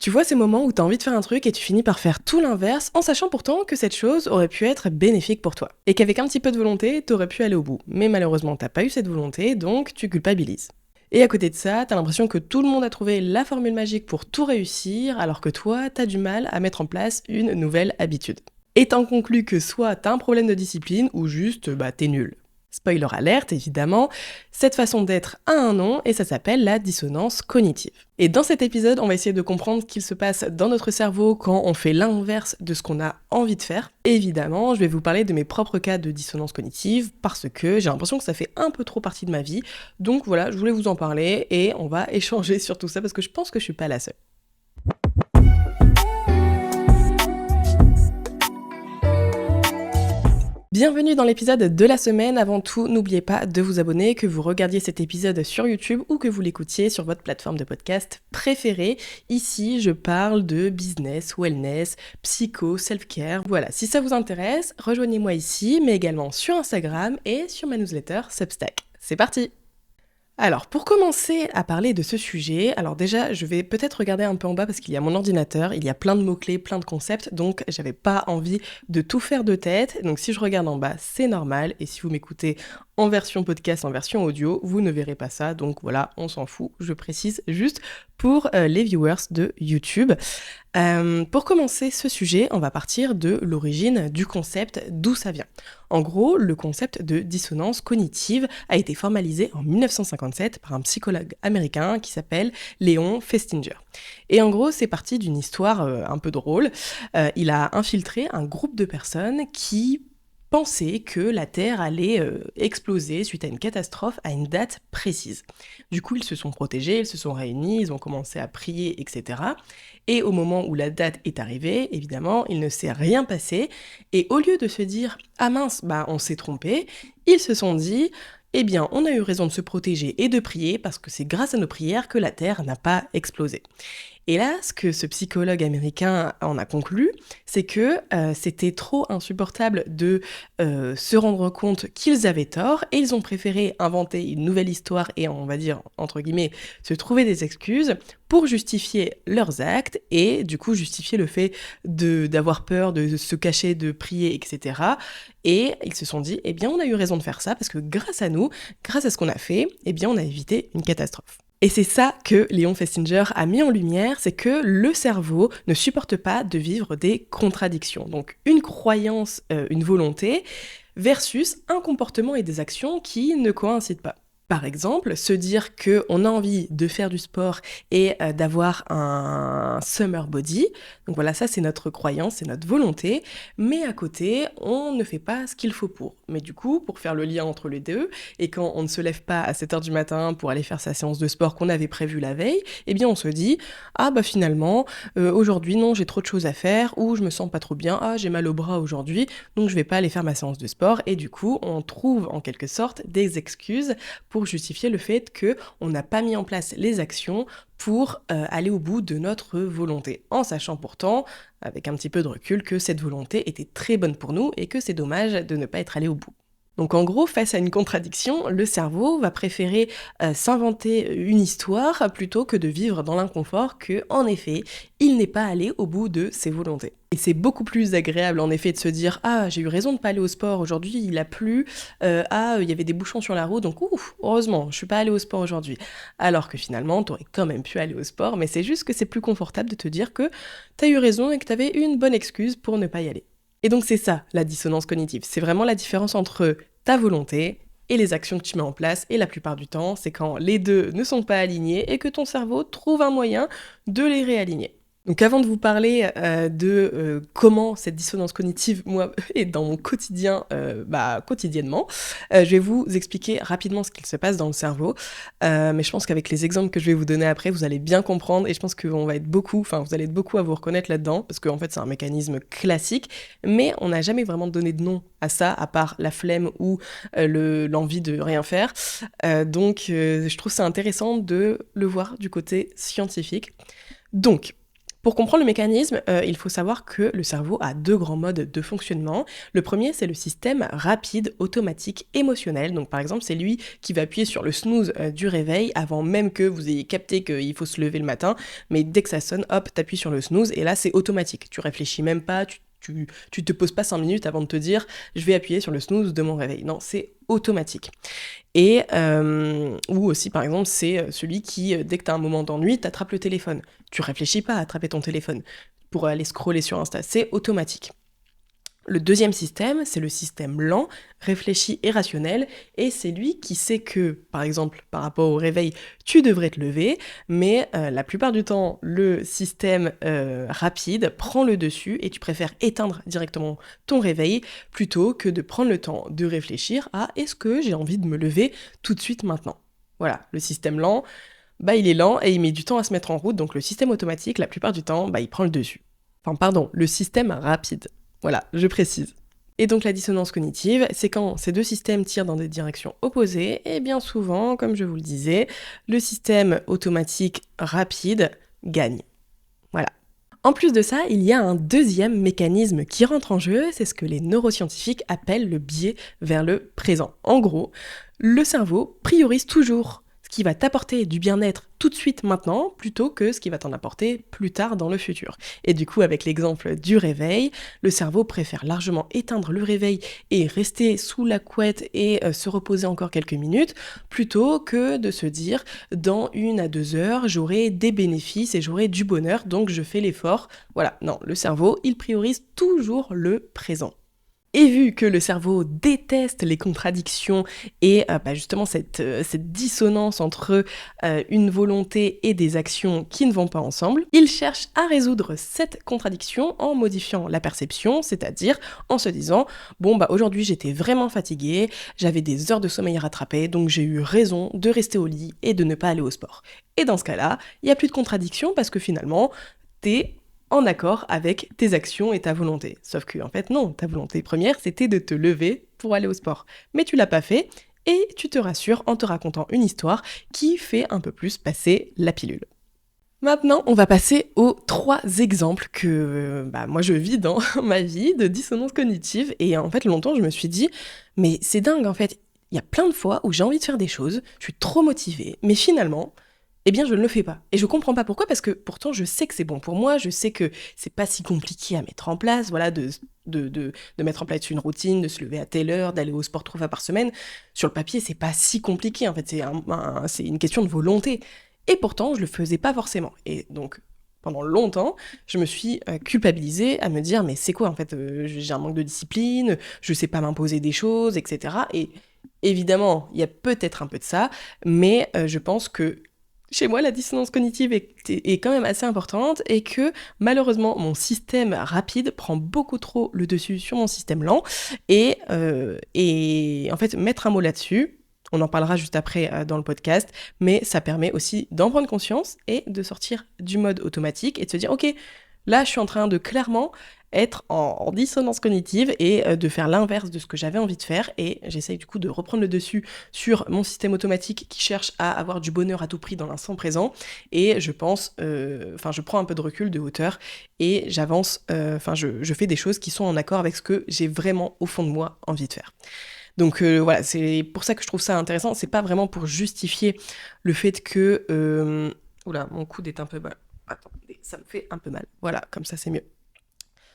Tu vois ces moments où tu as envie de faire un truc et tu finis par faire tout l'inverse en sachant pourtant que cette chose aurait pu être bénéfique pour toi. Et qu'avec un petit peu de volonté, t'aurais pu aller au bout. Mais malheureusement, t'as pas eu cette volonté, donc tu culpabilises. Et à côté de ça, t'as l'impression que tout le monde a trouvé la formule magique pour tout réussir, alors que toi, t'as du mal à mettre en place une nouvelle habitude. Et t'en conclus que soit t'as un problème de discipline, ou juste, t'es nul. Spoiler alerte, évidemment, cette façon d'être a un nom et ça s'appelle la dissonance cognitive. Et dans cet épisode, on va essayer de comprendre ce qu'il se passe dans notre cerveau quand on fait l'inverse de ce qu'on a envie de faire. Et évidemment, je vais vous parler de mes propres cas de dissonance cognitive parce que j'ai l'impression que ça fait un peu trop partie de ma vie. Donc voilà, je voulais vous en parler et on va échanger sur tout ça parce que je pense que je suis pas la seule. Bienvenue dans l'épisode de la semaine. Avant tout, n'oubliez pas de vous abonner, que vous regardiez cet épisode sur YouTube ou que vous l'écoutiez sur votre plateforme de podcast préférée. Ici, je parle de business, wellness, psycho, self-care. Voilà, si ça vous intéresse, rejoignez-moi ici, mais également sur Instagram et sur ma newsletter Substack. C'est parti! Alors, pour commencer à parler de ce sujet, alors déjà, je vais peut-être regarder un peu en bas parce qu'il y a mon ordinateur, il y a plein de mots-clés, plein de concepts, donc j'avais pas envie de tout faire de tête. Donc si je regarde en bas, c'est normal, et si vous m'écoutez en version podcast, en version audio, vous ne verrez pas ça, donc voilà, on s'en fout, je précise juste pour les viewers de YouTube. Pour commencer ce sujet, on va partir de l'origine du concept, d'où ça vient. En gros, le concept de dissonance cognitive a été formalisé en 1957 par un psychologue américain qui s'appelle Léon Festinger. Et en gros, c'est parti d'une histoire un peu drôle. Il a infiltré un groupe de personnes qui pensaient que la Terre allait exploser suite à une catastrophe à une date précise. Du coup, ils se sont protégés, ils se sont réunis, ils ont commencé à prier, etc. Et au moment où la date est arrivée, évidemment, il ne s'est rien passé. Et au lieu de se dire « Ah mince, on s'est trompé », ils se sont dit « Eh bien, on a eu raison de se protéger et de prier parce que c'est grâce à nos prières que la Terre n'a pas explosé. » Et là, ce que ce psychologue américain en a conclu, c'est que c'était trop insupportable de se rendre compte qu'ils avaient tort et ils ont préféré inventer une nouvelle histoire et, on va dire, entre guillemets, se trouver des excuses pour justifier leurs actes et du coup justifier le fait d'avoir peur, de se cacher, de prier, etc. Et ils se sont dit, eh bien on a eu raison de faire ça parce que grâce à nous, grâce à ce qu'on a fait, eh bien on a évité une catastrophe. Et c'est ça que Léon Festinger a mis en lumière, c'est que le cerveau ne supporte pas de vivre des contradictions. Donc une croyance, une volonté, versus un comportement et des actions qui ne coïncident pas. Par exemple, se dire qu'on a envie de faire du sport et d'avoir un summer body, donc voilà, ça c'est notre croyance, c'est notre volonté, mais à côté, on ne fait pas ce qu'il faut pour. Mais du coup, pour faire le lien entre les deux, et quand on ne se lève pas à 7h du matin pour aller faire sa séance de sport qu'on avait prévue la veille, eh bien on se dit « Ah finalement, aujourd'hui non, j'ai trop de choses à faire » ou « Je me sens pas trop bien, ah j'ai mal au bras aujourd'hui, donc je vais pas aller faire ma séance de sport » et du coup, on trouve en quelque sorte des excuses pour justifier le fait qu'on n'a pas mis en place les actions pour aller au bout de notre volonté, en sachant pourtant, avec un petit peu de recul, que cette volonté était très bonne pour nous et que c'est dommage de ne pas être allé au bout. Donc en gros, face à une contradiction, le cerveau va préférer s'inventer une histoire plutôt que de vivre dans l'inconfort que, en effet, il n'est pas allé au bout de ses volontés. Et c'est beaucoup plus agréable en effet de se dire « Ah, j'ai eu raison de ne pas aller au sport aujourd'hui, il a plu, il y avait des bouchons sur la route, donc ouf, heureusement, je suis pas allée au sport aujourd'hui. » Alors que finalement, t'aurais quand même pu aller au sport, mais c'est juste que c'est plus confortable de te dire que t'as eu raison et que t'avais une bonne excuse pour ne pas y aller. Et donc c'est ça, la dissonance cognitive. C'est vraiment la différence entre ta volonté et les actions que tu mets en place. Et la plupart du temps, c'est quand les deux ne sont pas alignés et que ton cerveau trouve un moyen de les réaligner. Donc avant de vous parler de comment cette dissonance cognitive, moi, est dans mon quotidien, quotidiennement, je vais vous expliquer rapidement ce qu'il se passe dans le cerveau. Mais je pense qu'avec les exemples que je vais vous donner après, vous allez bien comprendre et je pense que vous allez être beaucoup à vous reconnaître là-dedans parce qu'en fait, c'est un mécanisme classique, mais on n'a jamais vraiment donné de nom à ça, à part la flemme ou l'envie de rien faire. Donc, je trouve ça intéressant de le voir du côté scientifique. Donc, Pour comprendre le mécanisme, il faut savoir que le cerveau a 2 grands modes de fonctionnement. Le premier, c'est le système rapide, automatique, émotionnel. Donc par exemple, c'est lui qui va appuyer sur le snooze, du réveil avant même que vous ayez capté qu'il faut se lever le matin. Mais dès que ça sonne, hop, t'appuies sur le snooze et là, c'est automatique. Tu réfléchis même pas, tu te poses pas 5 minutes avant de te dire: «Je vais appuyer sur le snooze de mon réveil». Non, c'est automatique. Et ou aussi, par exemple, c'est celui qui, dès que tu as un moment d'ennui, t'attrapes le téléphone. Tu réfléchis pas à attraper ton téléphone pour aller scroller sur Insta, c'est automatique. Le deuxième système, c'est le système lent, réfléchi et rationnel, et c'est lui qui sait que, par exemple, par rapport au réveil, tu devrais te lever, mais la plupart du temps, le système rapide prend le dessus et tu préfères éteindre directement ton réveil plutôt que de prendre le temps de réfléchir à est-ce que j'ai envie de me lever tout de suite maintenant. Voilà, le système lent, bah il est lent et il met du temps à se mettre en route, donc le système automatique, la plupart du temps, bah il prend le dessus. Enfin pardon, le système rapide. Voilà, je précise. Et donc la dissonance cognitive, c'est quand ces deux systèmes tirent dans des directions opposées, et bien souvent, comme je vous le disais, le système automatique rapide gagne. Voilà. En plus de ça, il y a un deuxième mécanisme qui rentre en jeu, c'est ce que les neuroscientifiques appellent le biais vers le présent. En gros, le cerveau priorise toujours ce qui va t'apporter du bien-être tout de suite maintenant, plutôt que ce qui va t'en apporter plus tard dans le futur. Et du coup, avec l'exemple du réveil, le cerveau préfère largement éteindre le réveil et rester sous la couette et se reposer encore quelques minutes, plutôt que de se dire, dans 1 à 2 heures, j'aurai des bénéfices et j'aurai du bonheur, donc je fais l'effort. Voilà, non, le cerveau, il priorise toujours le présent. Et vu que le cerveau déteste les contradictions et justement cette dissonance entre une volonté et des actions qui ne vont pas ensemble, il cherche à résoudre cette contradiction en modifiant la perception, c'est-à-dire en se disant « Bon, aujourd'hui j'étais vraiment fatiguée, j'avais des heures de sommeil à rattraper, donc j'ai eu raison de rester au lit et de ne pas aller au sport. » Et dans ce cas-là, il n'y a plus de contradiction parce que finalement, t'es en accord avec tes actions et ta volonté. Sauf que, en fait, non, ta volonté première, c'était de te lever pour aller au sport. Mais tu l'as pas fait, et tu te rassures en te racontant une histoire qui fait un peu plus passer la pilule. Maintenant, on va passer aux 3 exemples que moi je vis dans ma vie de dissonance cognitive. Et en fait, longtemps, je me suis dit, mais c'est dingue, en fait, il y a plein de fois où j'ai envie de faire des choses, je suis trop motivée, mais finalement, eh bien, je ne le fais pas. Et je comprends pas pourquoi, parce que pourtant, je sais que c'est bon pour moi, je sais que c'est pas si compliqué à mettre en place, voilà, de mettre en place une routine, de se lever à telle heure, d'aller au sport 3 fois par semaine. Sur le papier, c'est pas si compliqué, en fait, c'est une question de volonté. Et pourtant, je le faisais pas forcément. Et donc, pendant longtemps, je me suis culpabilisée à me dire, mais c'est quoi, en fait, j'ai un manque de discipline, je sais pas m'imposer des choses, etc. Et évidemment, il y a peut-être un peu de ça, mais je pense que chez moi, la dissonance cognitive est quand même assez importante et que malheureusement, mon système rapide prend beaucoup trop le dessus sur mon système lent. Et en fait, mettre un mot là-dessus, on en parlera juste après dans le podcast, mais ça permet aussi d'en prendre conscience et de sortir du mode automatique et de se dire, ok, là, je suis en train de clairement être en dissonance cognitive et de faire l'inverse de ce que j'avais envie de faire, et j'essaye du coup de reprendre le dessus sur mon système automatique qui cherche à avoir du bonheur à tout prix dans l'instant présent, et je pense, je prends un peu de recul, de hauteur, et j'avance, je fais des choses qui sont en accord avec ce que j'ai vraiment au fond de moi envie de faire. Donc voilà, c'est pour ça que je trouve ça intéressant, c'est pas vraiment pour justifier le fait que... Oula, mon coude est un peu mal. Attendez, ça me fait un peu mal. Voilà, comme ça c'est mieux.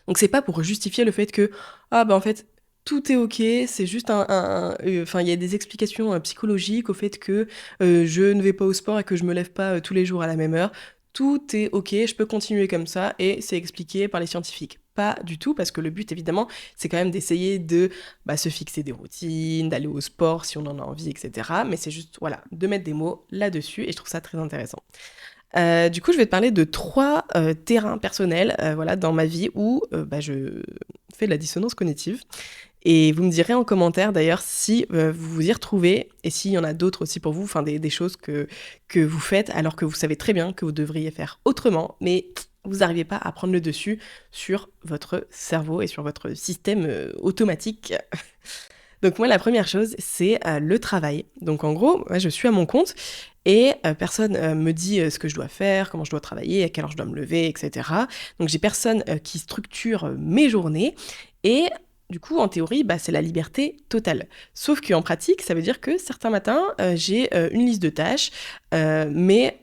Donc c'est pas pour justifier le fait que en fait tout est ok, c'est juste il y a des explications psychologiques au fait que je ne vais pas au sport et que je me lève pas tous les jours à la même heure. Tout est ok, je peux continuer comme ça et c'est expliqué par les scientifiques. Pas du tout, parce que le but évidemment c'est quand même d'essayer de se fixer des routines, d'aller au sport si on en a envie, etc. Mais c'est juste voilà, de mettre des mots là-dessus, et je trouve ça très intéressant. Du coup, je vais te parler de 3 terrains personnels dans ma vie où je fais de la dissonance cognitive. Et vous me direz en commentaire d'ailleurs si vous vous y retrouvez, et s'il y en a d'autres aussi pour vous, enfin des choses que vous faites alors que vous savez très bien que vous devriez faire autrement, mais vous n'arrivez pas à prendre le dessus sur votre cerveau et sur votre système automatique. Donc moi, la première chose, c'est le travail. Donc en gros, moi, je suis à mon compte et personne me dit ce que je dois faire, comment je dois travailler, à quelle heure je dois me lever, etc. Donc j'ai personne qui structure mes journées, et du coup, en théorie, c'est la liberté totale. Sauf qu'en pratique, ça veut dire que certains matins, j'ai une liste de tâches, mais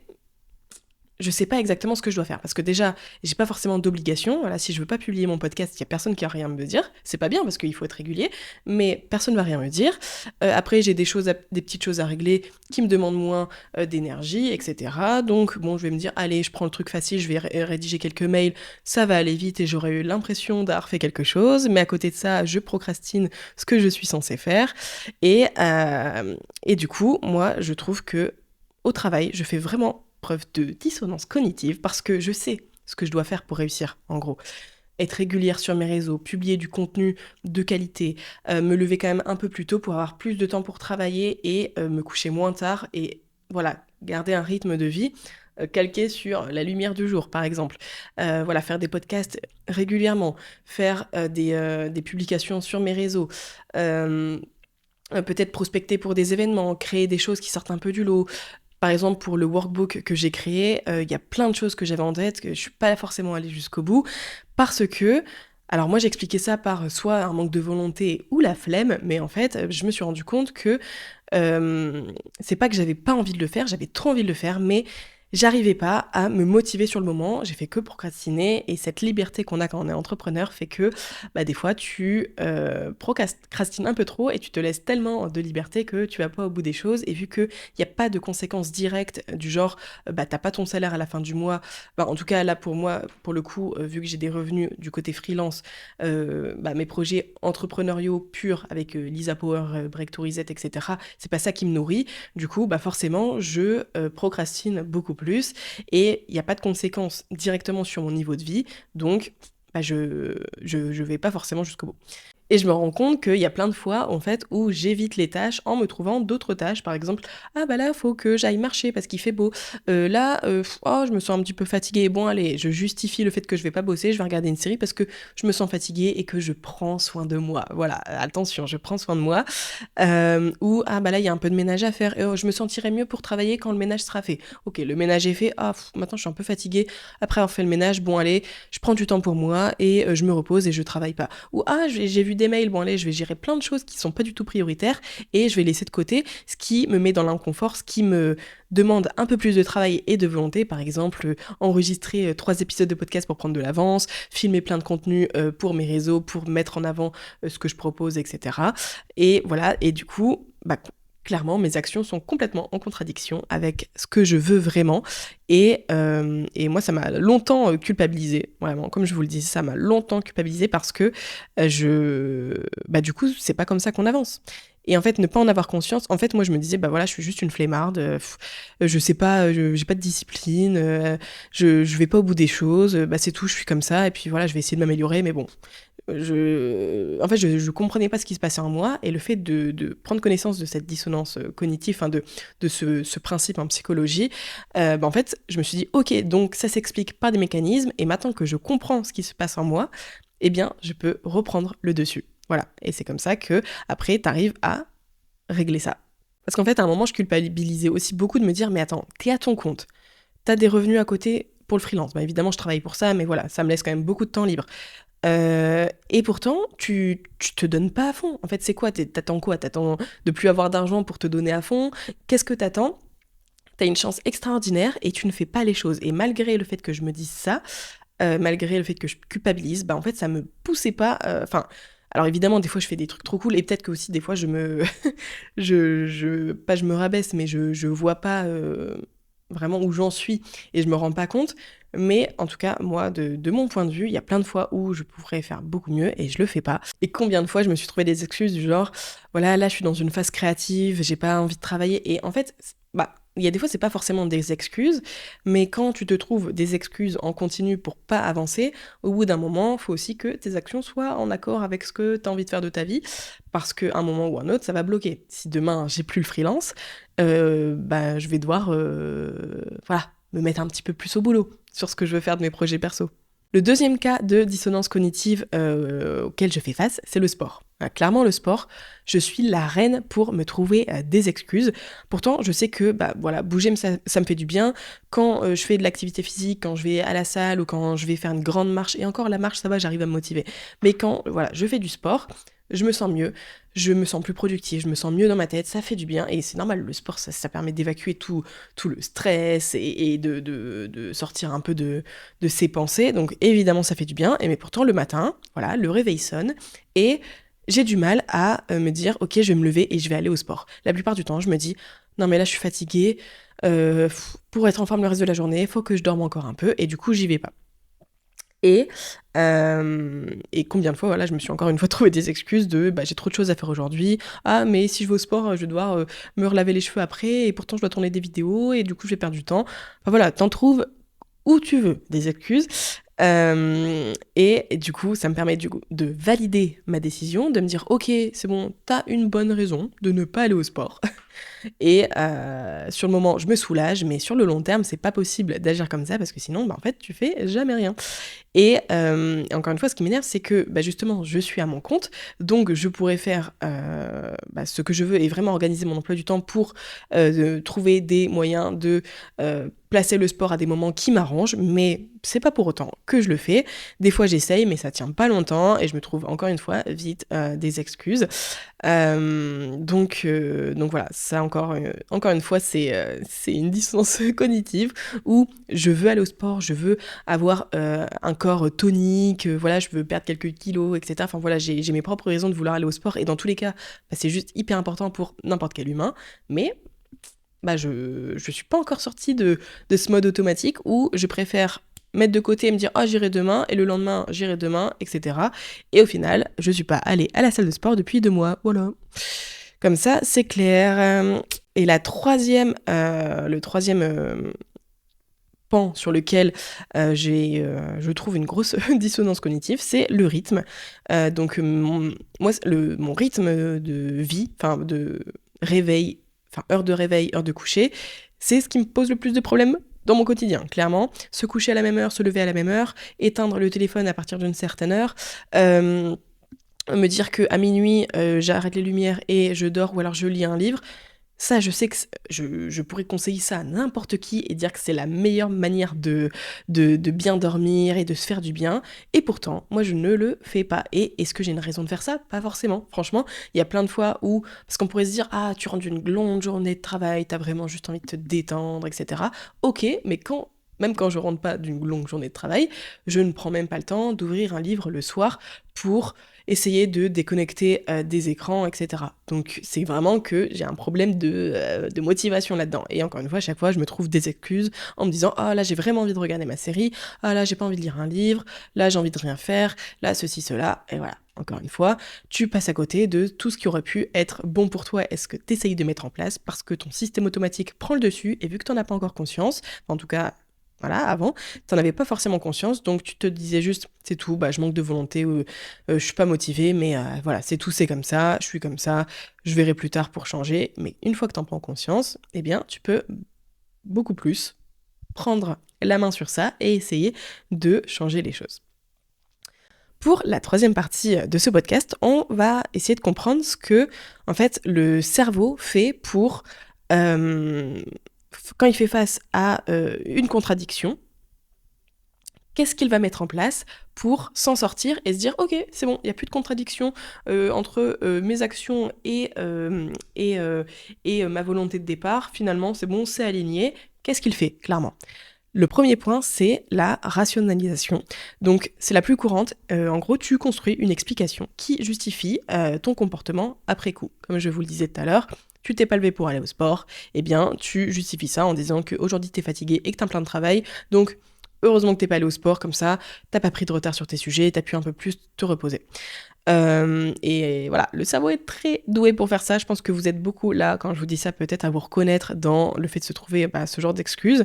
je sais pas exactement ce que je dois faire. Parce que déjà, j'ai pas forcément d'obligation. Voilà, si je veux pas publier mon podcast, il y a personne qui va rien me dire. C'est pas bien parce qu'il faut être régulier, mais personne va rien me dire. Après, j'ai des petites choses à régler qui me demandent moins d'énergie, etc. Donc, bon, je vais me dire, allez, je prends le truc facile, je vais rédiger quelques mails, ça va aller vite et j'aurai eu l'impression d'avoir fait quelque chose. Mais à côté de ça, je procrastine ce que je suis censée faire. Et du coup, moi, je trouve que au travail, je fais vraiment preuve de dissonance cognitive parce que je sais ce que je dois faire pour réussir, en gros. Être régulière sur mes réseaux, publier du contenu de qualité, me lever quand même un peu plus tôt pour avoir plus de temps pour travailler et me coucher moins tard et voilà, garder un rythme de vie calqué sur la lumière du jour, par exemple. Voilà, faire des podcasts régulièrement, faire des publications sur mes réseaux, peut-être prospecter pour des événements, créer des choses qui sortent un peu du lot. Par exemple, pour le workbook que j'ai créé, il y a plein de choses que j'avais en tête, que je suis pas forcément allée jusqu'au bout, parce que, alors moi j'expliquais ça par soit un manque de volonté ou la flemme, mais en fait, je me suis rendu compte que c'est pas que j'avais pas envie de le faire, j'avais trop envie de le faire, mais j'arrivais pas à me motiver sur le moment, j'ai fait que procrastiner, et cette liberté qu'on a quand on est entrepreneur fait que des fois tu procrastines un peu trop et tu te laisses tellement de liberté que tu vas pas au bout des choses, et vu qu'il n'y a pas de conséquences directes du genre t'as pas ton salaire à la fin du mois, en tout cas là pour moi, pour le coup, vu que j'ai des revenus du côté freelance, mes projets entrepreneuriaux purs avec Lisa Power, Break to Reset, etc., c'est pas ça qui me nourrit. Du coup, forcément, je procrastine beaucoup plus et il n'y a pas de conséquences directement sur mon niveau de vie, donc je vais pas forcément jusqu'au bout. Et je me rends compte qu'il y a plein de fois, en fait, où j'évite les tâches en me trouvant d'autres tâches. Par exemple, là, faut que j'aille marcher parce qu'il fait beau. Je me sens un petit peu fatiguée. Bon, allez, je justifie le fait que je vais pas bosser, je vais regarder une série parce que je me sens fatiguée et que je prends soin de moi. Voilà, attention, je prends soin de moi. Ou, là, il y a un peu de ménage à faire. Je me sentirai mieux pour travailler quand le ménage sera fait. Ok, le ménage est fait. Maintenant, je suis un peu fatiguée. Après avoir fait le ménage, bon, allez, je prends du temps pour moi et je me repose et je travaille pas. Ou, j'ai vu des mails, bon allez, je vais gérer plein de choses qui sont pas du tout prioritaires et je vais laisser de côté ce qui me met dans l'inconfort, ce qui me demande un peu plus de travail et de volonté, par exemple enregistrer 3 épisodes de podcast pour prendre de l'avance, filmer plein de contenu pour mes réseaux, pour mettre en avant ce que je propose, etc. Et voilà, et du coup, clairement, mes actions sont complètement en contradiction avec ce que je veux vraiment. Et moi, ça m'a longtemps culpabilisée, vraiment. Comme je vous le disais, ça m'a longtemps culpabilisée parce que du coup, c'est pas comme ça qu'on avance. Et en fait, ne pas en avoir conscience, en fait, moi, je me disais, je suis juste une flemmarde, je sais pas, j'ai pas de discipline, je vais pas au bout des choses, c'est tout, je suis comme ça, et puis voilà, je vais essayer de m'améliorer, mais bon, je comprenais pas ce qui se passait en moi, et le fait de prendre connaissance de cette dissonance cognitive, de ce principe en psychologie, en fait, je me suis dit, ok, donc ça s'explique par des mécanismes, et maintenant que je comprends ce qui se passe en moi, eh bien, je peux reprendre le dessus. Voilà, et c'est comme ça que après, t'arrives à régler ça. Parce qu'en fait, à un moment, je culpabilisais aussi beaucoup de me dire, mais attends, t'es à ton compte, t'as des revenus à côté pour le freelance. Évidemment, je travaille pour ça, mais voilà, ça me laisse quand même beaucoup de temps libre. Et pourtant, tu te donnes pas à fond. En fait, c'est quoi ? T'attends quoi ? T'attends de plus avoir d'argent pour te donner à fond ? Qu'est-ce que t'attends ? T'as une chance extraordinaire et tu ne fais pas les choses. Et malgré le fait que je me dise ça, malgré le fait que je culpabilise, en fait, ça me poussait pas... alors évidemment, des fois, je fais des trucs trop cool et peut-être que aussi, des fois, je me... je me rabaisse, mais je vois pas vraiment où j'en suis et je me rends pas compte. Mais en tout cas, moi, de mon point de vue, il y a plein de fois où je pourrais faire beaucoup mieux et je le fais pas. Et combien de fois je me suis trouvé des excuses du genre, voilà, là, je suis dans une phase créative, j'ai pas envie de travailler. Et en fait, il y a des fois, c'est pas forcément des excuses, mais quand tu te trouves des excuses en continu pour pas avancer, au bout d'un moment, il faut aussi que tes actions soient en accord avec ce que tu as envie de faire de ta vie, parce qu'à un moment ou un autre, ça va bloquer. Si demain, j'ai plus le freelance, je vais devoir me mettre un petit peu plus au boulot sur ce que je veux faire de mes projets perso. Le deuxième cas de dissonance cognitive auquel je fais face, c'est le sport. Clairement, le sport, je suis la reine pour me trouver des excuses. Pourtant, je sais que bouger, ça me fait du bien. Quand je fais de l'activité physique, quand je vais à la salle ou quand je vais faire une grande marche, et encore la marche, ça va, j'arrive à me motiver. Mais quand je fais du sport, je me sens mieux, je me sens plus productive, je me sens mieux dans ma tête, ça fait du bien. Et c'est normal, le sport, ça permet d'évacuer tout le stress et de sortir un peu de ses pensées. Donc évidemment, ça fait du bien. Mais pourtant, le matin, le réveil sonne et j'ai du mal à me dire, ok, je vais me lever et je vais aller au sport. La plupart du temps, je me dis, non mais là, je suis fatiguée. Pour être en forme le reste de la journée, il faut que je dorme encore un peu. Et du coup, j'y vais pas. Et combien de fois, je me suis encore une fois trouvé des excuses de j'ai trop de choses à faire aujourd'hui. Ah, mais si je vais au sport, je vais devoir me relaver les cheveux après, et pourtant je dois tourner des vidéos, et du coup je vais perdre du temps. Enfin voilà, t'en trouves où tu veux des excuses. Et du coup, ça me permet de valider ma décision, de me dire ok, c'est bon, t'as une bonne raison de ne pas aller au sport. Et sur le moment, je me soulage, mais sur le long terme, c'est pas possible d'agir comme ça parce que sinon, en fait, tu fais jamais rien. Et encore une fois, ce qui m'énerve, c'est que justement, je suis à mon compte, donc je pourrais faire ce que je veux et vraiment organiser mon emploi du temps pour trouver des moyens de placer le sport à des moments qui m'arrangent, mais c'est pas pour autant que je le fais. Des fois, j'essaye, mais ça tient pas longtemps et je me trouve encore une fois vite des excuses. Donc voilà, ça encore une fois, c'est une dissonance cognitive où je veux aller au sport, je veux avoir un corps tonique, je veux perdre quelques kilos, etc. Enfin voilà, j'ai mes propres raisons de vouloir aller au sport et dans tous les cas, c'est juste hyper important pour n'importe quel humain, mais je suis pas encore sortie de ce mode automatique où je préfère mettre de côté et me dire « Ah, j'irai demain » et le lendemain, j'irai demain, etc. Et au final, je suis pas allée à la salle de sport depuis 2 mois, voilà. Comme ça, c'est clair. Et le troisième pan sur lequel je trouve une grosse dissonance cognitive, c'est le rythme. Donc mon rythme de vie, enfin de réveil, heure de réveil, heure de coucher, c'est ce qui me pose le plus de problèmes dans mon quotidien, clairement. Se coucher à la même heure, se lever à la même heure, éteindre le téléphone à partir d'une certaine heure, me dire qu'à minuit, j'arrête les lumières et je dors ou alors je lis un livre. Ça, je sais que je pourrais conseiller ça à n'importe qui et dire que c'est la meilleure manière de bien dormir et de se faire du bien. Et pourtant, moi, je ne le fais pas. Et est-ce que j'ai une raison de faire ça ? Pas forcément. Franchement, il y a plein de fois où... Parce qu'on pourrait se dire, ah, tu rentres d'une longue journée de travail, t'as vraiment juste envie de te détendre, etc. Ok, mais même quand je rentre pas d'une longue journée de travail, je ne prends même pas le temps d'ouvrir un livre le soir pour essayer de déconnecter des écrans, etc. Donc c'est vraiment que j'ai un problème de motivation là-dedans. Et encore une fois, à chaque fois, je me trouve des excuses en me disant « Ah là, j'ai vraiment envie de regarder ma série. Ah là, j'ai pas envie de lire un livre. Là, j'ai envie de rien faire. Là, ceci, cela. » Et voilà. Encore une fois, tu passes à côté de tout ce qui aurait pu être bon pour toi et ce que tu essayes de mettre en place parce que ton système automatique prend le dessus et vu que tu n'en as pas encore conscience, en tout cas, avant, t'en avais pas forcément conscience, donc tu te disais juste, c'est tout, je manque de volonté, je suis pas motivée, mais voilà, c'est tout, c'est comme ça, je suis comme ça, je verrai plus tard pour changer. Mais une fois que t'en prends conscience, eh bien, tu peux beaucoup plus prendre la main sur ça et essayer de changer les choses. Pour la troisième partie de ce podcast, on va essayer de comprendre ce que, en fait, le cerveau fait pour... quand il fait face à une contradiction, qu'est-ce qu'il va mettre en place pour s'en sortir et se dire « Ok, c'est bon, il n'y a plus de contradiction entre mes actions et ma volonté de départ. Finalement, c'est bon, c'est aligné. » Qu'est-ce qu'il fait, clairement ? Le premier point, c'est la rationalisation. Donc, c'est la plus courante. En gros, tu construis une explication qui justifie ton comportement après coup. Comme je vous le disais tout à l'heure, tu t'es pas levé pour aller au sport, eh bien, tu justifies ça en disant qu'aujourd'hui, t'es fatigué et que t'as plein de travail. Donc, heureusement que t'es pas allé au sport, comme ça, t'as pas pris de retard sur tes sujets, t'as pu un peu plus te reposer. Et voilà, le cerveau est très doué pour faire ça. Je pense que vous êtes beaucoup là, quand je vous dis ça, peut-être à vous reconnaître dans le fait de se trouver ce genre d'excuses,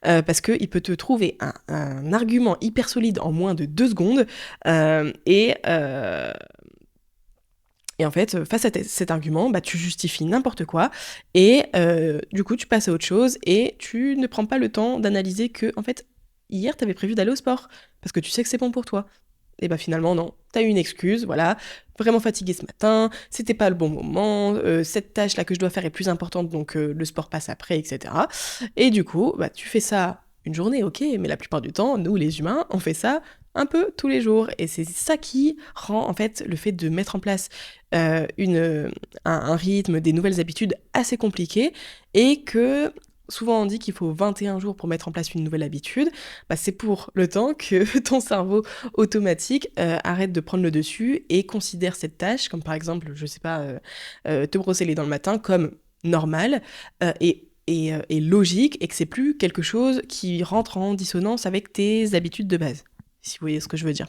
parce qu'il peut te trouver un argument hyper solide en moins de 2 secondes, et en fait, face à cet argument, tu justifies n'importe quoi, et du coup, tu passes à autre chose, et tu ne prends pas le temps d'analyser que, en fait, hier, t'avais prévu d'aller au sport, parce que tu sais que c'est bon pour toi. Et bah finalement, non. T'as eu une excuse, voilà. Vraiment fatiguée ce matin, c'était pas le bon moment, cette tâche-là que je dois faire est plus importante, donc le sport passe après, etc. Et du coup, bah tu fais ça une journée, ok, mais la plupart du temps, nous les humains, on fait ça un peu tous les jours. Et c'est ça qui rend en fait le fait de mettre en place un rythme, des nouvelles habitudes assez compliqué, et que souvent on dit qu'il faut 21 jours pour mettre en place une nouvelle habitude, bah c'est pour le temps que ton cerveau automatique arrête de prendre le dessus et considère cette tâche, comme par exemple, je sais pas, te brosser les dents le matin, comme normal et logique, et que c'est plus quelque chose qui rentre en dissonance avec tes habitudes de base, si vous voyez ce que je veux dire.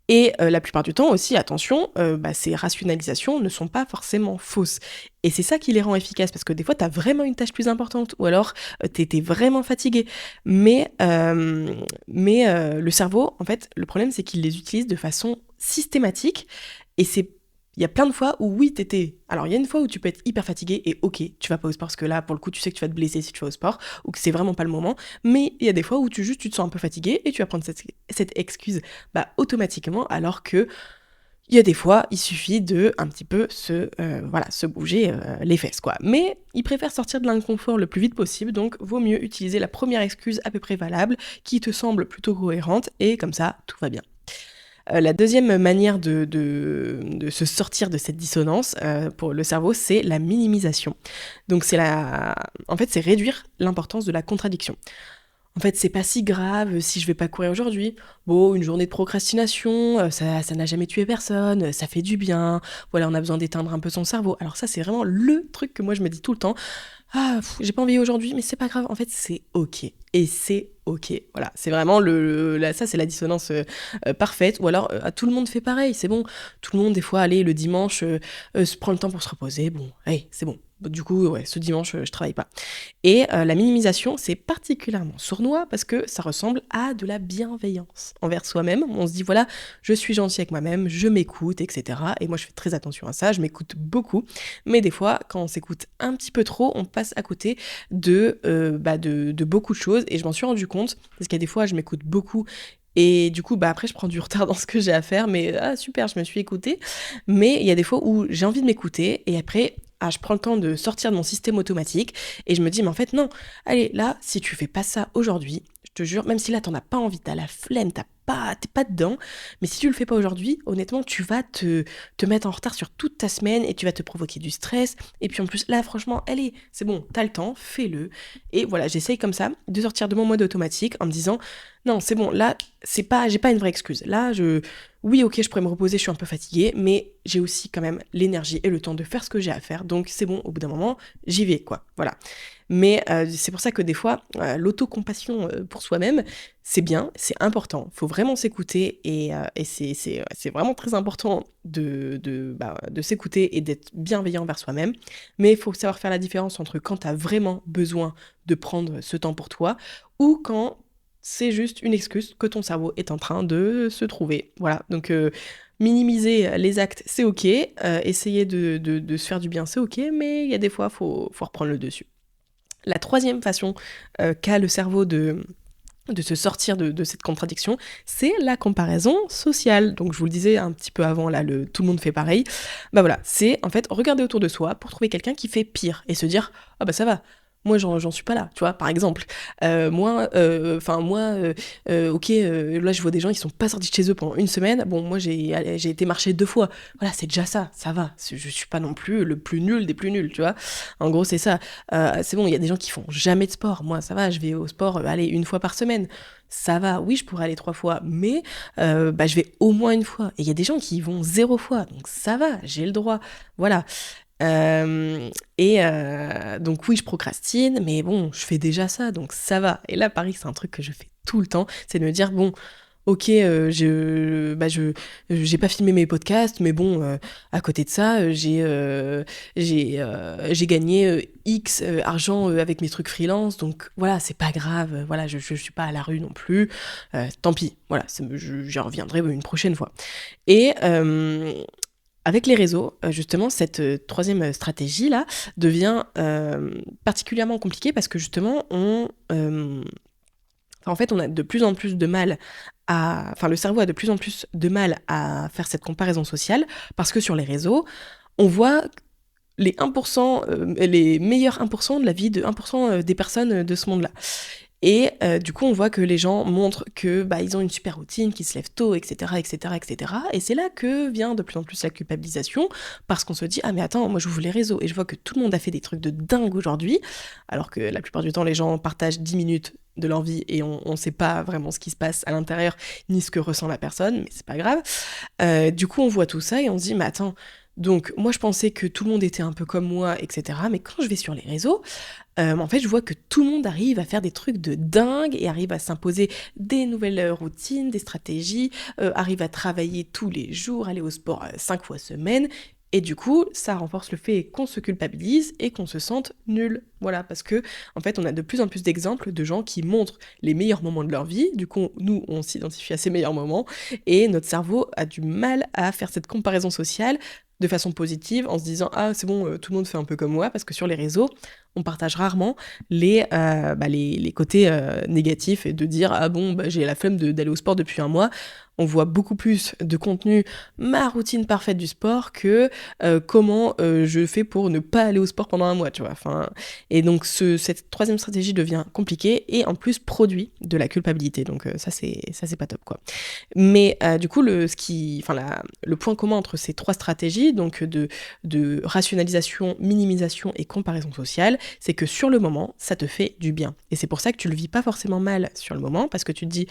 Et la plupart du temps aussi, attention, bah, ces rationalisations ne sont pas forcément fausses. Et c'est ça qui les rend efficaces, parce que des fois, tu as vraiment une tâche plus importante, ou alors tu étais vraiment fatigué. Mais le cerveau, en fait, le problème, c'est qu'il les utilise de façon systématique, et il y a plein de fois où oui, t'étais... Alors, il y a une fois où tu peux être hyper fatigué et ok, tu vas pas au sport parce que là, pour le coup, tu sais que tu vas te blesser si tu vas au sport ou que c'est vraiment pas le moment. Mais il y a des fois où tu te sens un peu fatigué et tu vas prendre cette excuse bah, automatiquement, alors que il y a des fois, il suffit de un petit peu se bouger les fesses, quoi. Mais ils préfèrent sortir de l'inconfort le plus vite possible, donc vaut mieux utiliser la première excuse à peu près valable, qui te semble plutôt cohérente, et comme ça, tout va bien. La deuxième manière de se sortir de cette dissonance pour le cerveau, c'est la minimisation. Donc en fait, c'est réduire l'importance de la contradiction. En fait, c'est pas si grave si je vais pas courir aujourd'hui. Bon, une journée de procrastination, ça n'a jamais tué personne, ça fait du bien. Voilà, on a besoin d'éteindre un peu son cerveau. Alors ça, c'est vraiment le truc que moi je me dis tout le temps. Ah, j'ai pas envie aujourd'hui, mais c'est pas grave. En fait, c'est ok. Et c'est ok. Voilà, c'est vraiment ça, c'est la dissonance parfaite. Ou alors, tout le monde fait pareil. C'est bon. Tout le monde, des fois, allez, le dimanche, se prend le temps pour se reposer. Bon, allez, c'est bon. Du coup, ouais, ce dimanche, je travaille pas. Et la minimisation, c'est particulièrement sournois parce que ça ressemble à de la bienveillance envers soi-même. On se dit, voilà, je suis gentil avec moi-même, je m'écoute, etc. Et moi, je fais très attention à ça, je m'écoute beaucoup. Mais des fois, quand on s'écoute un petit peu trop, on passe à côté de beaucoup de choses. Et je m'en suis rendu compte, parce qu'il y a des fois, je m'écoute beaucoup. Et du coup, bah après, je prends du retard dans ce que j'ai à faire, mais super, je me suis écoutée. Mais il y a des fois où j'ai envie de m'écouter, et après, je prends le temps de sortir de mon système automatique, et je me dis, mais en fait, non, allez, là, si tu fais pas ça aujourd'hui, je te jure, même si là, t'en as pas envie, t'as la flemme, t'es pas dedans, mais si tu le fais pas aujourd'hui, honnêtement, tu vas te mettre en retard sur toute ta semaine, et tu vas te provoquer du stress, et puis en plus, là, franchement, allez, c'est bon, t'as le temps, fais-le. Et voilà, j'essaye comme ça de sortir de mon mode automatique en me disant, non, c'est bon, là, j'ai pas une vraie excuse. Là, oui, ok, je pourrais me reposer, je suis un peu fatiguée, mais j'ai aussi quand même l'énergie et le temps de faire ce que j'ai à faire. Donc c'est bon, au bout d'un moment, j'y vais, quoi. Voilà. Mais c'est pour ça que des fois, l'autocompassion pour soi-même, c'est bien, c'est important. Il faut vraiment s'écouter, et c'est vraiment très important de s'écouter et d'être bienveillant envers soi-même. Mais il faut savoir faire la différence entre quand tu as vraiment besoin de prendre ce temps pour toi, ou quand c'est juste une excuse que ton cerveau est en train de se trouver. Voilà, donc minimiser les actes, c'est ok, essayer de se faire du bien, c'est ok, mais il y a des fois, faut reprendre le dessus. La troisième façon qu'a le cerveau de se sortir de cette contradiction, c'est la comparaison sociale. Donc je vous le disais un petit peu avant, là, tout le monde fait pareil. Bah voilà, c'est en fait regarder autour de soi pour trouver quelqu'un qui fait pire et se dire, ah bah ça va, moi j'en suis pas là, tu vois, par exemple. Ok, là je vois des gens qui sont pas sortis de chez eux pendant une semaine, bon moi j'ai été marcher 2 fois, voilà, c'est déjà ça va, je suis pas non plus le plus nul des plus nuls, tu vois. En gros c'est ça. C'est bon, il y a des gens qui font jamais de sport, moi ça va, je vais au sport, allez, 1 fois par semaine. Ça va, oui, je pourrais aller 3 fois, mais je vais au moins 1 fois. Et il y a des gens qui y vont 0 fois, donc ça va, j'ai le droit. Voilà. Donc oui, je procrastine, mais bon, je fais déjà ça, donc ça va. Et là, pareil, c'est un truc que je fais tout le temps, c'est de me dire, bon, ok, j'ai pas filmé mes podcasts, mais bon, à côté de ça, j'ai gagné X argent avec mes trucs freelance, donc voilà, c'est pas grave, voilà, je suis pas à la rue non plus, tant pis, voilà, j'y reviendrai une prochaine fois. Et avec les réseaux, justement, cette troisième stratégie-là devient particulièrement compliquée parce que justement, En fait, on a de plus en plus de mal le cerveau a de plus en plus de mal à faire cette comparaison sociale parce que sur les réseaux, on voit les 1%, les meilleurs 1% de la vie de 1% des personnes de ce monde-là. Et du coup, on voit que les gens montrent que ils ont une super routine, qu'ils se lèvent tôt, etc., etc., etc. Et c'est là que vient de plus en plus la culpabilisation, parce qu'on se dit « Ah mais attends, moi j'ouvre les réseaux et je vois que tout le monde a fait des trucs de dingue aujourd'hui », alors que la plupart du temps, les gens partagent 10 minutes de leur vie et on sait pas vraiment ce qui se passe à l'intérieur, ni ce que ressent la personne, mais c'est pas grave. Du coup, on voit tout ça et on se dit « Mais attends, donc moi je pensais que tout le monde était un peu comme moi, etc. Mais quand je vais sur les réseaux, en fait je vois que tout le monde arrive à faire des trucs de dingue et arrive à s'imposer des nouvelles routines, des stratégies, arrive à travailler tous les jours, aller au sport 5 fois semaine. Et du coup, ça renforce le fait qu'on se culpabilise et qu'on se sente nul. Voilà, parce que en fait, on a de plus en plus d'exemples de gens qui montrent les meilleurs moments de leur vie. Du coup, nous, on s'identifie à ces meilleurs moments et notre cerveau a du mal à faire cette comparaison sociale de façon positive en se disant « Ah, c'est bon, tout le monde fait un peu comme moi », parce que sur les réseaux, on partage rarement les côtés négatifs et de dire « Ah bon, j'ai la flemme d'aller au sport depuis un mois ». On voit beaucoup plus de contenu, ma routine parfaite du sport, que comment je fais pour ne pas aller au sport pendant un mois, tu vois. Et donc cette troisième stratégie devient compliquée et en plus produit de la culpabilité. Donc ça c'est pas top, quoi. Mais du coup, le point commun entre ces trois stratégies, donc de rationalisation, minimisation et comparaison sociale, c'est que sur le moment, ça te fait du bien. Et c'est pour ça que tu le vis pas forcément mal sur le moment, parce que tu te dis,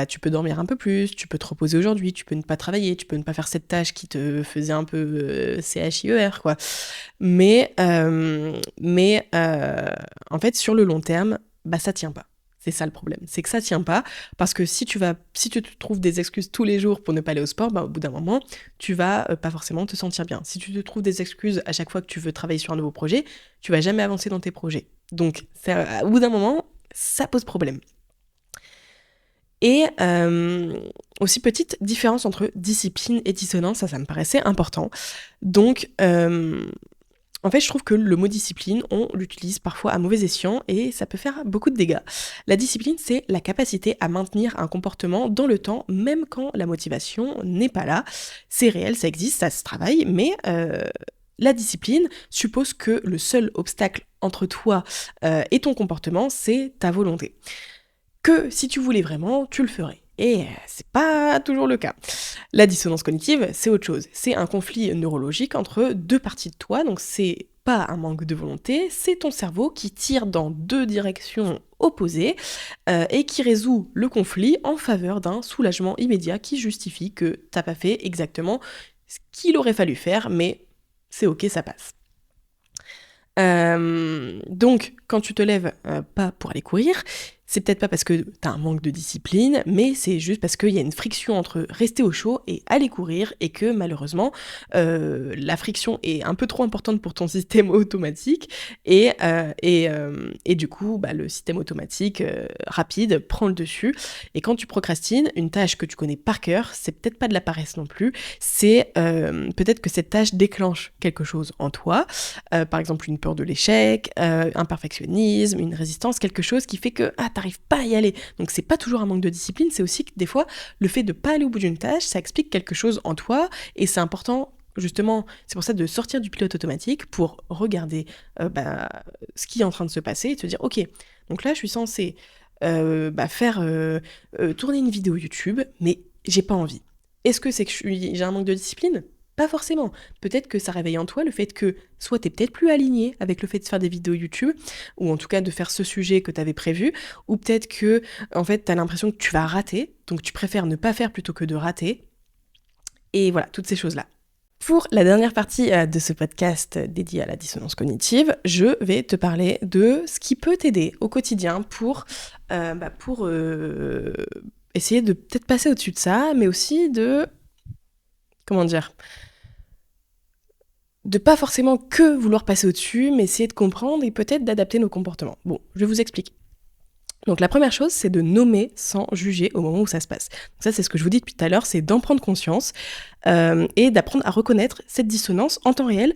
tu peux dormir un peu plus, tu peux te reposer aujourd'hui, tu peux ne pas travailler, tu peux ne pas faire cette tâche qui te faisait un peu CHIER, quoi. Mais en fait, sur le long terme, ça tient pas. C'est ça le problème, c'est que ça tient pas, parce que si tu te trouves des excuses tous les jours pour ne pas aller au sport, au bout d'un moment, tu vas pas forcément te sentir bien. Si tu te trouves des excuses à chaque fois que tu veux travailler sur un nouveau projet, tu vas jamais avancer dans tes projets. Donc, au bout d'un moment, ça pose problème. Et aussi, petite différence entre discipline et dissonance, ça me paraissait important. Donc, en fait, je trouve que le mot discipline, on l'utilise parfois à mauvais escient et ça peut faire beaucoup de dégâts. La discipline, c'est la capacité à maintenir un comportement dans le temps, même quand la motivation n'est pas là. C'est réel, ça existe, ça se travaille, mais la discipline suppose que le seul obstacle entre toi et ton comportement, c'est ta volonté. Que si tu voulais vraiment, tu le ferais. Et c'est pas toujours le cas. La dissonance cognitive, c'est autre chose. C'est un conflit neurologique entre deux parties de toi, donc c'est pas un manque de volonté, c'est ton cerveau qui tire dans deux directions opposées et qui résout le conflit en faveur d'un soulagement immédiat qui justifie que t'as pas fait exactement ce qu'il aurait fallu faire, mais c'est ok, ça passe. Donc, quand tu te lèves pas pour aller courir, c'est peut-être pas parce que t'as un manque de discipline, mais c'est juste parce qu'il y a une friction entre rester au chaud et aller courir, et que malheureusement, la friction est un peu trop importante pour ton système automatique, et du coup, le système automatique rapide prend le dessus. Et quand tu procrastines, une tâche que tu connais par cœur, c'est peut-être pas de la paresse non plus, c'est peut-être que cette tâche déclenche quelque chose en toi, par exemple une peur de l'échec, un perfectionnisme, une résistance, quelque chose qui fait que t'arrives pas à y aller. Donc c'est pas toujours un manque de discipline, c'est aussi que des fois, le fait de pas aller au bout d'une tâche, ça explique quelque chose en toi, et c'est important, justement, c'est pour ça de sortir du pilote automatique pour regarder ce qui est en train de se passer et te dire, ok, donc là je suis censée faire tourner une vidéo YouTube, mais j'ai pas envie. Est-ce que c'est que j'ai un manque de discipline ? Pas forcément. Peut-être que ça réveille en toi le fait que soit t'es peut-être plus aligné avec le fait de faire des vidéos YouTube, ou en tout cas de faire ce sujet que t'avais prévu, ou peut-être que en fait t'as l'impression que tu vas rater, donc tu préfères ne pas faire plutôt que de rater. Et voilà, toutes ces choses-là. Pour la dernière partie de ce podcast dédié à la dissonance cognitive, je vais te parler de ce qui peut t'aider au quotidien pour essayer de peut-être passer au-dessus de ça, mais aussi de... de pas forcément que vouloir passer au-dessus, mais essayer de comprendre et peut-être d'adapter nos comportements. Bon, je vais vous expliquer. Donc la première chose, c'est de nommer sans juger au moment où ça se passe. Donc ça, c'est ce que je vous dis depuis tout à l'heure, c'est d'en prendre conscience et d'apprendre à reconnaître cette dissonance en temps réel.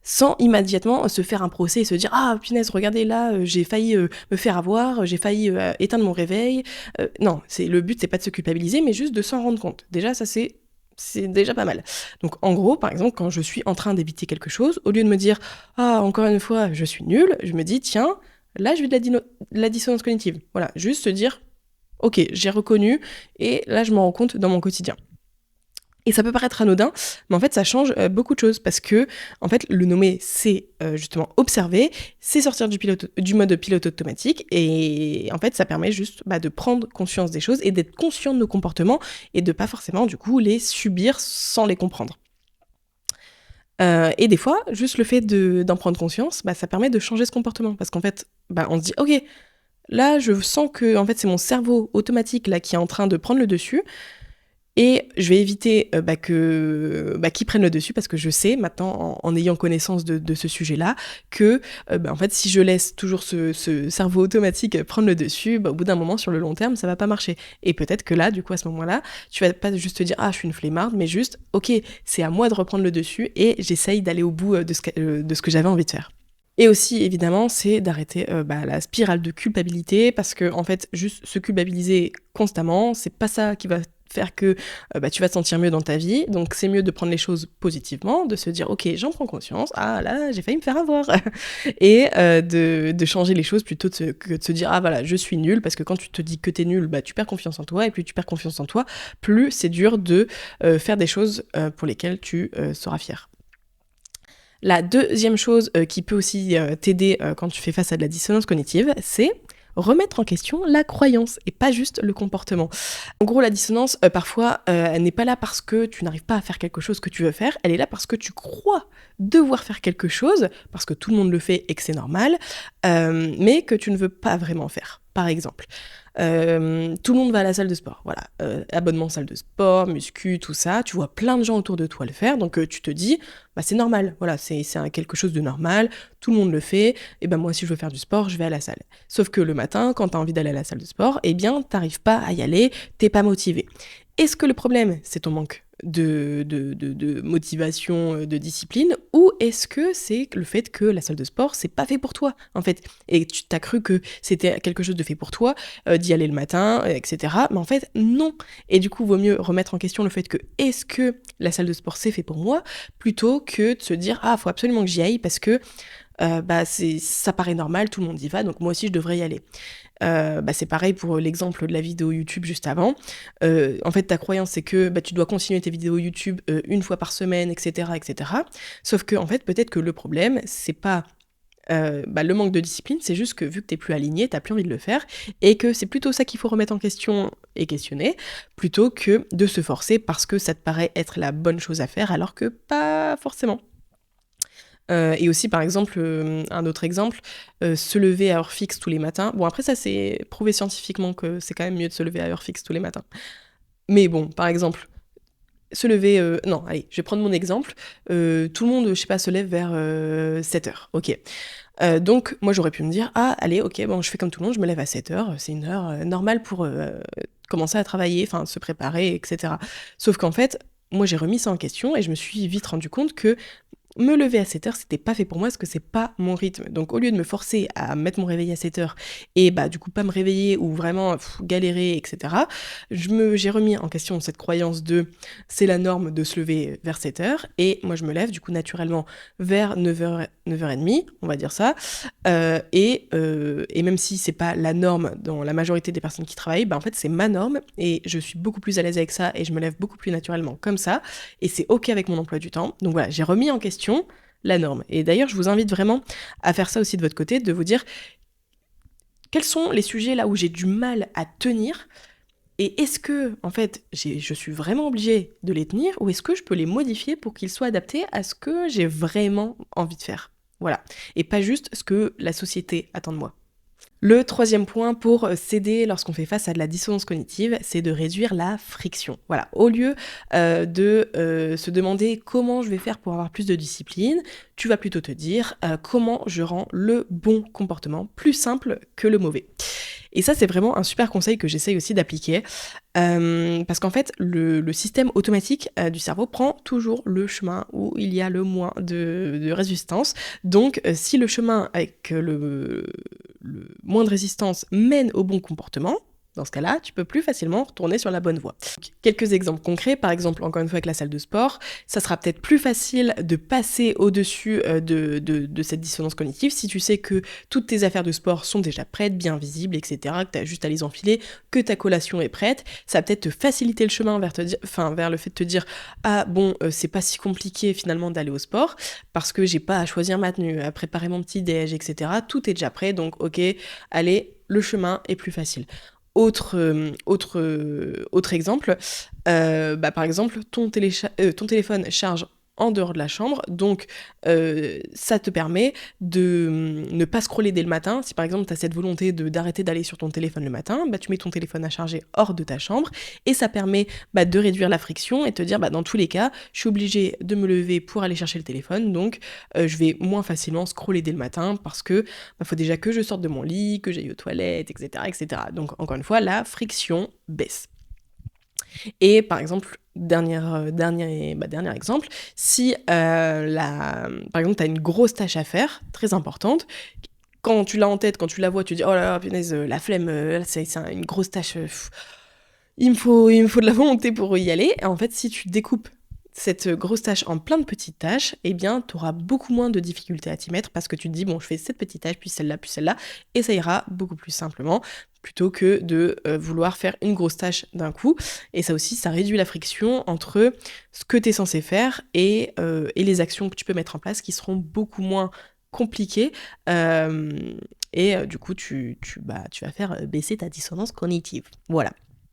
sans immédiatement se faire un procès et se dire «Ah punaise, regardez là, j'ai failli, me faire avoir, j'ai failli, éteindre mon réveil». Non, le but c'est pas de se culpabiliser, mais juste de s'en rendre compte. Déjà ça c'est déjà pas mal. Donc en gros, par exemple, quand je suis en train d'éviter quelque chose, au lieu de me dire «Ah encore une fois, je suis nulle», je me dis «Tiens, là je vis de la dissonance cognitive». Voilà, juste se dire «OK, j'ai reconnu et là je m'en rends compte dans mon quotidien». Et ça peut paraître anodin, mais en fait, ça change beaucoup de choses parce que, en fait, le nommer, c'est justement observer, c'est sortir du mode pilote automatique, et en fait, ça permet juste de prendre conscience des choses et d'être conscient de nos comportements et de pas forcément, du coup, les subir sans les comprendre. Et des fois, juste le fait d'en prendre conscience, ça permet de changer ce comportement parce qu'en fait, on se dit: «OK, là, je sens que en fait, c'est mon cerveau automatique là qui est en train de prendre le dessus». Et je vais éviter, qu'ils prennent le dessus parce que je sais maintenant en ayant connaissance de ce sujet-là que, en fait si je laisse toujours ce cerveau automatique prendre le dessus, au bout d'un moment sur le long terme ça va pas marcher. Et peut-être que là, du coup à ce moment-là, tu vas pas juste te dire: «Ah je suis une flemmarde», mais juste: «OK, c'est à moi de reprendre le dessus et j'essaye d'aller au bout, de ce que j'avais envie de faire». Et aussi évidemment, c'est d'arrêter, la spirale de culpabilité parce que en fait, juste se culpabiliser constamment, c'est pas ça qui va faire que, tu vas te sentir mieux dans ta vie. Donc c'est mieux de prendre les choses positivement, de se dire: «OK, j'en prends conscience. Ah là, j'ai failli me faire avoir» et de changer les choses plutôt que de se dire: «Ah voilà, je suis nulle», parce que quand tu te dis que t'es nulle, tu perds confiance en toi et plus tu perds confiance en toi, plus c'est dur de, faire des choses, pour lesquelles tu, seras fière. La deuxième chose, qui peut aussi, t'aider, quand tu fais face à de la dissonance cognitive, c'est remettre en question la croyance et pas juste le comportement. En gros, la dissonance, parfois, elle n'est pas là parce que tu n'arrives pas à faire quelque chose que tu veux faire, elle est là parce que tu crois devoir faire quelque chose, parce que tout le monde le fait et que c'est normal, mais que tu ne veux pas vraiment faire. Par exemple, tout le monde va à la salle de sport, voilà, abonnement salle de sport, muscu, tout ça, tu vois plein de gens autour de toi le faire, donc tu te dis: «C'est normal, voilà, c'est quelque chose de normal, tout le monde le fait, et moi si je veux faire du sport, je vais à la salle». Sauf que le matin, quand tu as envie d'aller à la salle de sport, tu pas à y aller, t'es pas motivé. Est-ce que le problème, c'est ton manque de motivation, de discipline, ou est-ce que c'est le fait que la salle de sport, c'est pas fait pour toi, en fait? Et tu as cru que c'était quelque chose de fait pour toi, d'y aller le matin, et cetera. Mais en fait, non. Et du coup, vaut mieux remettre en question le fait que, est-ce que la salle de sport, c'est fait pour moi? Plutôt que de se dire: «Ah, faut absolument que j'y aille parce que, ça paraît normal, tout le monde y va, donc moi aussi je devrais y aller». C'est pareil pour l'exemple de la vidéo YouTube juste avant. En fait, ta croyance, c'est que, tu dois continuer tes vidéos YouTube, 1 fois par semaine, et cetera, et cetera. Sauf qu'en fait, peut-être que le problème, c'est pas, le manque de discipline, c'est juste que vu que tu plus aligné, tu plus envie de le faire, et que c'est plutôt ça qu'il faut remettre en question et questionner, plutôt que de se forcer parce que ça te paraît être la bonne chose à faire alors que pas forcément. Et aussi par exemple, un autre exemple, se lever à heure fixe tous les matins. Bon après ça c'est prouvé scientifiquement que c'est quand même mieux de se lever à heure fixe tous les matins. Mais bon, par exemple, se lever, non allez, je vais prendre mon exemple, tout le monde, je sais pas, se lève vers, 7h, OK. Donc moi j'aurais pu me dire: «Ah allez, OK, bon je fais comme tout le monde, je me lève à 7h, c'est une heure, normale pour, commencer à travailler, enfin se préparer, et cetera». Sauf qu'en fait, moi j'ai remis ça en question et je me suis vite rendu compte que me lever à 7h, c'était pas fait pour moi parce que c'est pas mon rythme. Donc au lieu de me forcer à mettre mon réveil à 7h et du coup pas me réveiller ou vraiment galérer, et cetera, j'ai remis en question cette croyance de c'est la norme de se lever vers 7h, et moi je me lève du coup naturellement vers 9h, 9h30, on va dire ça. Et même si c'est pas la norme dans la majorité des personnes qui travaillent, en fait c'est ma norme et je suis beaucoup plus à l'aise avec ça et je me lève beaucoup plus naturellement comme ça, et c'est OK avec mon emploi du temps. Donc voilà, j'ai remis en question la norme. Et d'ailleurs, je vous invite vraiment à faire ça aussi de votre côté, de vous dire quels sont les sujets là où j'ai du mal à tenir, et est-ce que, en fait, je suis vraiment obligée de les tenir, ou est-ce que je peux les modifier pour qu'ils soient adaptés à ce que j'ai vraiment envie de faire. Voilà. Et pas juste ce que la société attend de moi. Le troisième point pour s'aider lorsqu'on fait face à de la dissonance cognitive, c'est de réduire la friction. Voilà, au lieu de se demander comment je vais faire pour avoir plus de discipline, tu vas plutôt te dire comment je rends le bon comportement plus simple que le mauvais. Et ça, c'est vraiment un super conseil que j'essaye aussi d'appliquer, parce qu'en fait, le système automatique du cerveau prend toujours le chemin où il y a le moins de résistance. Donc, si le chemin avec le moins de résistance mène au bon comportement, dans ce cas-là, tu peux plus facilement retourner sur la bonne voie. Donc, quelques exemples concrets, par exemple, encore une fois avec la salle de sport, ça sera peut-être plus facile de passer au-dessus de cette dissonance cognitive si tu sais que toutes tes affaires de sport sont déjà prêtes, bien visibles, etc., que tu as juste à les enfiler, que ta collation est prête. Ça va peut-être te faciliter le chemin vers le fait de te dire « Ah bon, c'est pas si compliqué finalement d'aller au sport, parce que j'ai pas à choisir ma tenue, à préparer mon petit déj, etc. Tout est déjà prêt, donc ok, allez, le chemin est plus facile. » Autre exemple, par exemple, ton téléphone charge en dehors de la chambre, donc ça te permet de ne pas scroller dès le matin. Si par exemple tu as cette volonté d'arrêter d'aller sur ton téléphone le matin, tu mets ton téléphone à charger hors de ta chambre, et ça permet de réduire la friction et te dire dans tous les cas, je suis obligée de me lever pour aller chercher le téléphone, donc je vais moins facilement scroller dès le matin parce que faut déjà que je sorte de mon lit, que j'aille aux toilettes, etc., etc. Donc encore une fois, la friction baisse. Et par exemple, dernier exemple, si par exemple tu as une grosse tâche à faire, très importante, quand tu l'as en tête, quand tu la vois, tu dis oh là là, punaise, la flemme, c'est une grosse tâche, il me faut de la volonté pour y aller. Et en fait, si tu découpes cette grosse tâche en plein de petites tâches, eh bien, tu auras beaucoup moins de difficultés à t'y mettre parce que tu te dis, bon, je fais cette petite tâche, puis celle-là, et ça ira beaucoup plus simplement plutôt que de vouloir faire une grosse tâche d'un coup. Et ça aussi, ça réduit la friction entre ce que tu es censé faire et les actions que tu peux mettre en place qui seront beaucoup moins compliquées. Du coup, tu vas faire baisser ta dissonance cognitive. Voilà.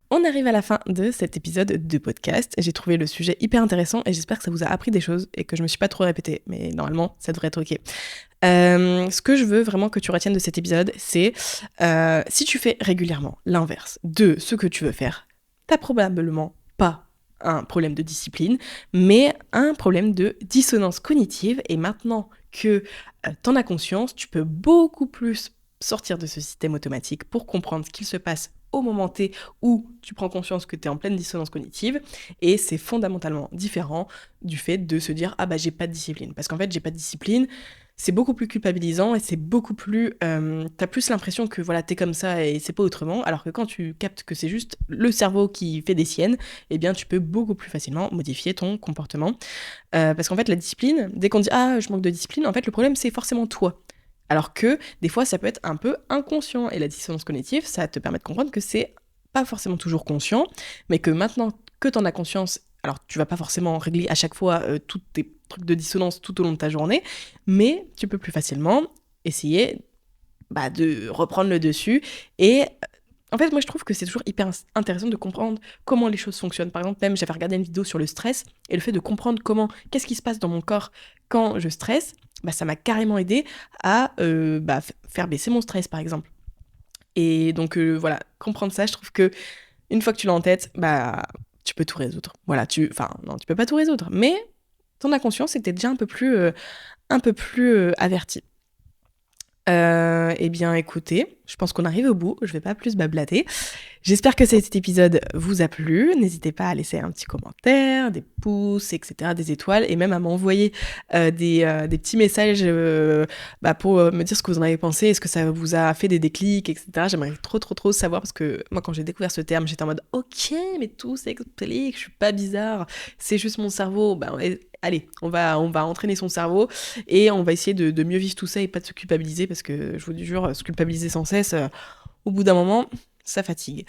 On arrive à la fin de cet épisode de podcast. J'ai trouvé le sujet hyper intéressant et j'espère que ça vous a appris des choses et que je me suis pas trop répétée, mais normalement ça devrait être ok. Ce que je veux vraiment que tu retiennes de cet épisode, c'est si tu fais régulièrement l'inverse de ce que tu veux faire, t'as probablement pas un problème de discipline, mais un problème de dissonance cognitive. Et maintenant que t'en as conscience, tu peux beaucoup plus sortir de ce système automatique pour comprendre ce qu'il se passe au moment T où tu prends conscience que tu es en pleine dissonance cognitive, et c'est fondamentalement différent du fait de se dire « Ah j'ai pas de discipline ». Parce qu'en fait, j'ai pas de discipline, c'est beaucoup plus culpabilisant et c'est beaucoup plus... t'as plus l'impression que voilà, t'es comme ça et c'est pas autrement, alors que quand tu captes que c'est juste le cerveau qui fait des siennes, eh bien tu peux beaucoup plus facilement modifier ton comportement. Parce qu'en fait, la discipline, dès qu'on dit « Ah, je manque de discipline », en fait, le problème, c'est forcément toi. Alors que, des fois, ça peut être un peu inconscient. Et la dissonance cognitive, ça te permet de comprendre que c'est pas forcément toujours conscient, mais que maintenant que t'en as conscience, alors tu vas pas forcément régler à chaque fois tous tes trucs de dissonance tout au long de ta journée, mais tu peux plus facilement essayer de reprendre le dessus. Et en fait, moi, je trouve que c'est toujours hyper intéressant de comprendre comment les choses fonctionnent. Par exemple, même j'avais regardé une vidéo sur le stress, et le fait de comprendre qu'est-ce qui se passe dans mon corps quand je stresse, ça m'a carrément aidé à faire baisser mon stress, par exemple. Et donc, voilà, comprendre ça, je trouve que une fois que tu l'as en tête, tu peux tout résoudre. Voilà, non, tu peux pas tout résoudre, mais t'en as conscience et que t'es déjà un peu plus averti. Eh bien, écoutez, je pense qu'on arrive au bout, je vais pas plus blablater. J'espère que cet épisode vous a plu. N'hésitez pas à laisser un petit commentaire, des pouces, etc., des étoiles, et même à m'envoyer des petits messages pour me dire ce que vous en avez pensé, est-ce que ça vous a fait des déclics, etc. J'aimerais trop savoir, parce que moi, quand j'ai découvert ce terme, j'étais en mode « Ok, mais tout s'explique, je suis pas bizarre, c'est juste mon cerveau. » Allez, on va entraîner son cerveau et on va essayer de mieux vivre tout ça et pas de se culpabiliser, parce que je vous jure, se culpabiliser sans cesse, au bout d'un moment, ça fatigue.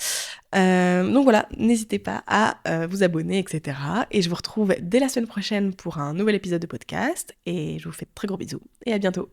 Donc voilà, n'hésitez pas à vous abonner, etc. Et je vous retrouve dès la semaine prochaine pour un nouvel épisode de podcast, et je vous fais de très gros bisous et à bientôt.